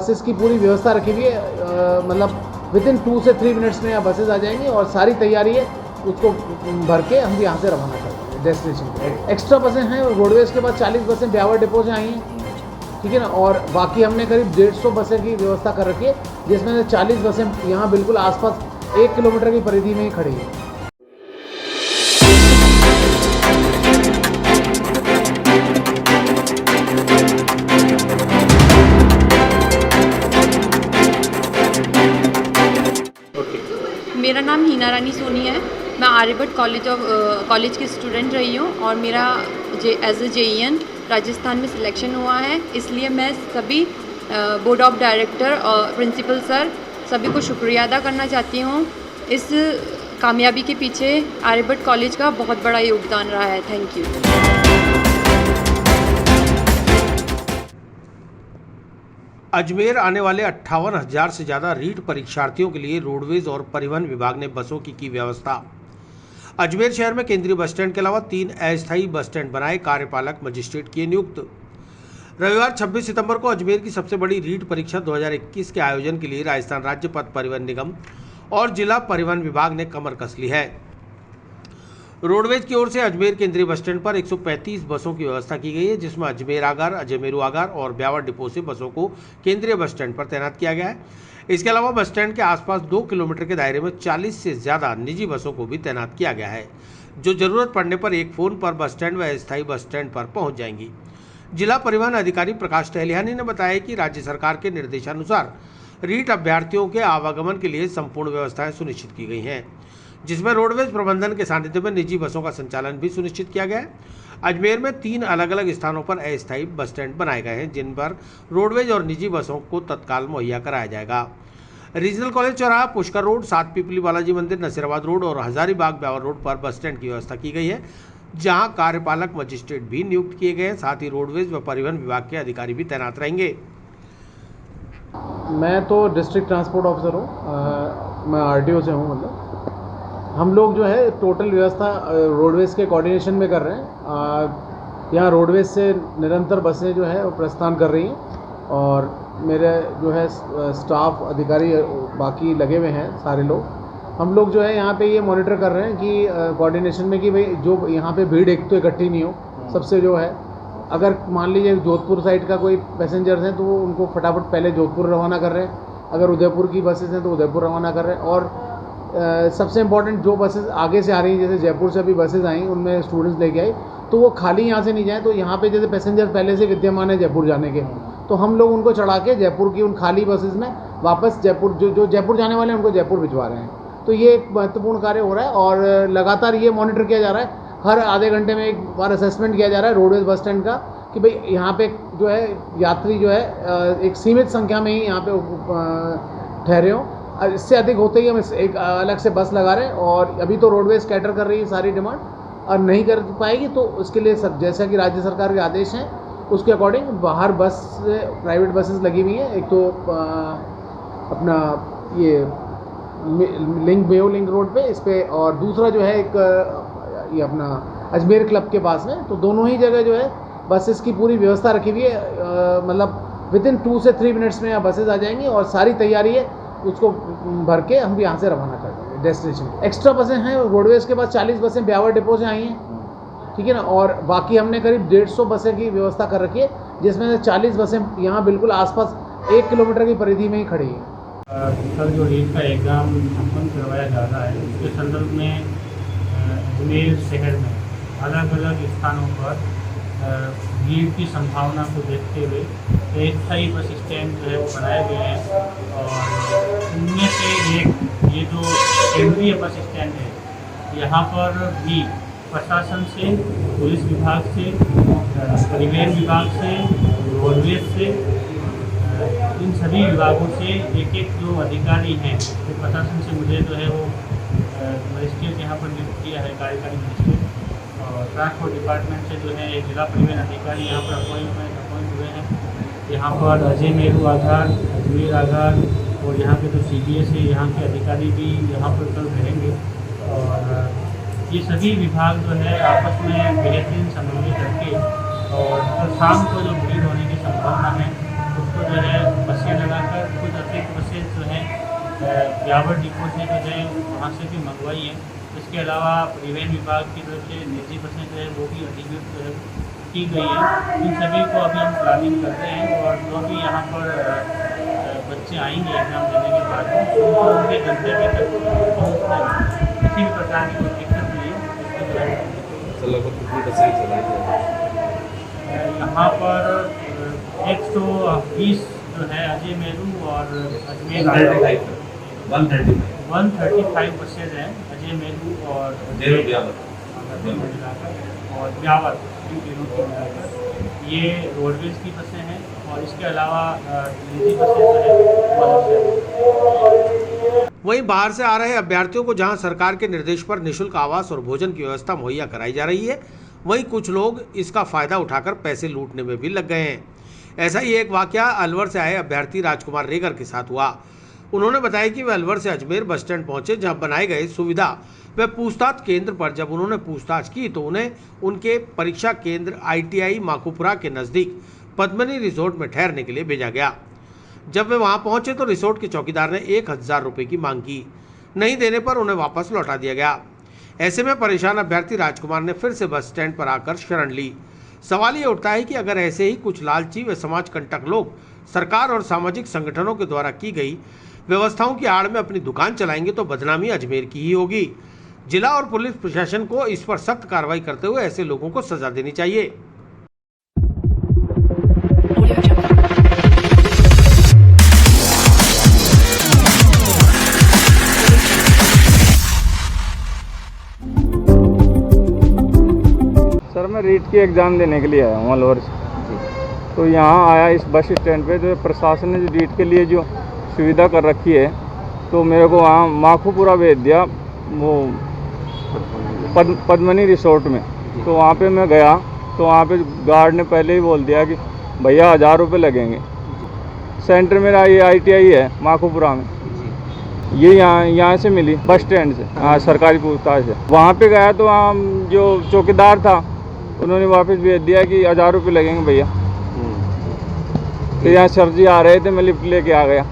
Buses की पूरी व्यवस्था रखी हुई है, मतलब विद इन 2 से 3 मिनट्स में यहाँ बसेस आ जाएंगी और सारी तैयारी है उसको भर के हम यहाँ से रवाना कर देंगे डेस्टिनेशन पे। एक्स्ट्रा बसें हैं रोडवेज़ के पास 40 बसें ब्यावर डिपो से आई हैं, ठीक है ना, और बाकी हमने करीब 150 बसें की व्यवस्था कर रखी है, जिसमें से 40 बसें यहाँ बिल्कुल आसपास 1 किलोमीटर की परिधि में ही खड़ी है। मेरा नाम हीना रानी सोनी है। मैं आर्यभट्ट कॉलेज की स्टूडेंट रही हूँ और मेरा एज ए JEN राजस्थान में सिलेक्शन हुआ है। इसलिए मैं सभी बोर्ड ऑफ डायरेक्टर और प्रिंसिपल सर सभी को शुक्रिया अदा करना चाहती हूँ। इस कामयाबी के पीछे आर्यभट्ट कॉलेज का बहुत बड़ा योगदान रहा है। Thank you. अजमेर आने वाले 58,000 से ज़्यादा रीट परीक्षार्थियों के लिए रोडवेज और परिवहन विभाग ने बसों की व्यवस्था। अजमेर शहर में केंद्रीय बस स्टैंड के अलावा 3 अस्थायी बस स्टैंड बनाए, कार्यपालक मजिस्ट्रेट किए नियुक्त। रविवार 26 सितंबर को अजमेर की सबसे बड़ी रीट परीक्षा 2021 के आयोजन के लिए राजस्थान राज्य पथ परिवहन निगम और जिला परिवहन विभाग ने कमर कस ली है। रोडवेज की ओर से अजमेर केंद्रीय बस स्टैंड पर 135 बसों की व्यवस्था की गई है, जिसमें अजमेर आगार, अजमेरू आगार और ब्यावर डिपो से बसों को केंद्रीय बस स्टैंड पर तैनात किया गया है। इसके अलावा बस स्टैंड के आसपास 2 किलोमीटर के दायरे में 40 से ज़्यादा निजी बसों को भी तैनात किया गया है, जो जरूरत पड़ने पर एक फ़ोन पर बस स्टैंड व अस्थायी बस स्टैंड पर पहुँच जाएंगी। जिला परिवहन अधिकारी प्रकाश टहलियानी ने बताया कि राज्य सरकार के निर्देशानुसार रीट अभ्यर्थियों के आवागमन के लिए संपूर्ण व्यवस्थाएं सुनिश्चित की गई हैं, जिसमें रोडवेज प्रबंधन के सानिध्य में निजी बसों का संचालन भी सुनिश्चित किया गया है। अजमेर में 3 अलग अलग स्थानों पर अस्थायी बस स्टैंड बनाए गए हैं, जिन पर रोडवेज और निजी बसों को तत्काल मुहैया कराया जाएगा। रीजनल कॉलेज चौराहा, पुष्कर रोड, 7 पीपली बालाजी मंदिर, नसीराबाद रोड और हजारीबाग ब्यावर रोड पर बस स्टैंड की व्यवस्था की गई है, जहां कार्यपालक मजिस्ट्रेट भी नियुक्त किए गए हैं। साथ ही रोडवेज व परिवहन विभाग के अधिकारी भी तैनात रहेंगे। मैं तो डिस्ट्रिक्ट ट्रांसपोर्ट ऑफिसर हूँ, मैं RTO से हूँ। मतलब हम लोग जो है टोटल व्यवस्था रोडवेज़ के कोऑर्डिनेशन में कर रहे हैं। यहाँ रोडवेज़ से निरंतर बसें जो है वो प्रस्थान कर रही हैं और मेरे जो है स्टाफ अधिकारी बाकी लगे हुए हैं सारे लोग। हम लोग जो है यहाँ पे ये मॉनिटर कर रहे हैं कि कोऑर्डिनेशन में कि भाई जो यहाँ पे भीड़ एक तो इकट्ठी नहीं हो। सबसे जो है अगर मान लीजिए जोधपुर साइड का कोई पैसेंजर्स हैं तो वो उनको फटाफट पहले जोधपुर रवाना कर रहे हैं। अगर उदयपुर की बसेस हैं तो उदयपुर रवाना कर रहे हैं। और सबसे इम्पॉर्टेंट जो बसेस आगे से आ रही हैं, जैसे जयपुर से अभी बसेस आई, उनमें स्टूडेंट्स लेके आई, तो वो खाली यहाँ से नहीं जाए। तो यहाँ पे जैसे पैसेंजर पहले से विद्यमान है जयपुर जाने के, तो हम लोग उनको चढ़ा के जयपुर की उन खाली बसेस में वापस जयपुर जो जयपुर जाने वाले हैं उनको जयपुर भिजवा रहे हैं। तो ये एक महत्वपूर्ण कार्य हो रहा है और लगातार ये मॉनिटर किया जा रहा है। हर आधे घंटे में एक बार असेसमेंट किया जा रहा है रोडवेज बस स्टैंड का कि भाई यहाँ पे जो है यात्री जो है एक सीमित संख्या में ही यहाँ पे ठहरे हों। इससे अधिक होते ही हम एक अलग से बस लगा रहे हैं और अभी तो रोडवेज कैटर कर रही है सारी डिमांड, और नहीं कर पाएगी तो उसके लिए सब जैसा कि राज्य सरकार के आदेश हैं उसके अकॉर्डिंग बाहर बस प्राइवेट बसेस लगी हुई हैं। एक तो अपना ये मेयो लिंक रोड पे इस पे, और दूसरा जो है एक ये अपना अजमेर क्लब के पास में। तो दोनों ही जगह जो है बसेस की पूरी व्यवस्था रखी हुई है, मतलब विद इन 2 से 3 मिनट्स में यहाँ बसेस आ जाएंगी और सारी तैयारी है उसको भर के हम यहाँ से रवाना कर देंगे डेस्टिनेशन। एक्स्ट्रा बसें हैं रोडवेज़ के पास 40 बसें ब्यावर डिपो से आई हैं, ठीक है ना, और बाकी हमने करीब 150 बसें की व्यवस्था कर रखी है, जिसमें से 40 बसें यहाँ बिल्कुल आसपास 1 किलोमीटर की परिधि में ही खड़ी हैं। कल जो रीट का एग्ज़ाम संपन्न करवाया जा रहा है, उसके संदर्भ में अजमेर शहर में अलग अलग स्थानों पर भीड़ की संभावना को देखते हुए अस्थायी बस स्टैंड जो है वो बनाए गए हैं। और उनमें से एक ये जो केंद्रीय बस स्टैंड है, यहाँ पर भी प्रशासन से, पुलिस विभाग से, परिवहन विभाग से, रोडवेज से, इन सभी विभागों से एक जो अधिकारी हैं, तो प्रशासन से मुझे जो है वो मजिस्ट्रेट यहाँ पर नियुक्त किया है, कार्यकारी मजिस्ट्रेट, और ट्रांसपोर्ट डिपार्टमेंट से जो है एक जिला परिवहन अधिकारी यहाँ पर अपॉइंट हुए हैं। यहाँ पर अजमेरू आधार, अजमेर आधार और यहाँ के जो CDS है, यहाँ के अधिकारी भी यहाँ पर कल रहेंगे। और ये सभी विभाग जो है आपस में बेहतरीन समन्वय करके और कल शाम को जो भीड़ होने की संभावना है उसको जो है बसें लगा ब्यावर डिपो से जो है वहाँ से भी मंगवाई है। इसके अलावा परिवहन विभाग की तरफ से निजी बसें जो है वो भी अधिकृत जो है की गई है। इन सभी को अभी हम प्लानिंग कर रहे हैं और जो भी यहाँ पर बच्चे आएंगे एग्ज़ाम देने के बाद उनको उनके गंतव्य तक पहुँचने में किसी भी प्रकार की कोई दिक्कत नहीं है। लगभग कितनी बसें चलाई है यहाँ पर 120 जो है अजय मेरू और अजमेर 135 बसेज हैं अजय मेरू और और ब्यावर इन तीनों की मिलाकर ये रोडवेज की बसें हैं और इसके अलावा निजी बसें जो है वो अलग से। वहीं बाहर से आ रहे अभ्यर्थियों को जहां सरकार के निर्देश पर निःशुल्क आवास और भोजन की व्यवस्था मुहैया कराई जा रही है, वहीं कुछ लोग इसका फायदा उठाकर पैसे लूटने में भी लग गए हैं। ऐसा ही एक वाकया अलवर से आए अभ्यर्थी राजकुमार रेगर के साथ हुआ। उन्होंने बताया कि वे अलवर से अजमेर बस स्टैंड पहुंचे, जहां बनाए गए सुविधा व पूछताछ केंद्र पर जब उन्होंने पूछताछ की तो उन्हें उनके परीक्षा केंद्र ITI माखूपुरा के नज़दीक पद्मनी रिसोर्ट में ठहरने के लिए भेजा गया। जब वे वहां पहुंचे तो रिसोर्ट के चौकीदार ने 1000 रुपये की मांग की। नहीं देने पर उन्हें वापस लौटा दिया गया। ऐसे में परेशान अभ्यर्थी राजकुमार ने फिर से बस स्टैंड पर आकर शरण ली। सवाल ये उठता है कि अगर ऐसे ही कुछ लालची व समाज कंटक लोग सरकार और सामाजिक संगठनों के द्वारा की गई व्यवस्थाओं की आड़ में अपनी दुकान चलाएंगे तो बदनामी अजमेर की ही होगी। जिला और पुलिस प्रशासन को इस पर सख्त कार्रवाई करते हुए ऐसे लोगों को सजा देनी चाहिए। सर मैं रीट की एग्ज़ाम देने के लिए आया हूँ अलवर से। तो यहाँ आया इस बस स्टैंड पे, तो प्रशासन ने जो रीट के लिए जो सुविधा कर रखी है तो मेरे को वहाँ माखूपुरा भेज दिया, वो पद्मनी रिसोर्ट में। तो वहाँ पे मैं गया तो वहाँ पे गार्ड ने पहले ही बोल दिया कि भैया 1000 रुपये लगेंगे। सेंटर मेरा ये ITI है माखूपुरा में, ये यहाँ से मिली बस स्टैंड से, हाँ सरकारी पूछताछ से। वहाँ पे गया तो वहाँ जो चौकीदार था उन्होंने वापस भेज दिया कि 1000 रुपये लगेंगे भैया। तो यहाँ सर जी आ रहे थे, मैं लिफ्ट लेके आ गया।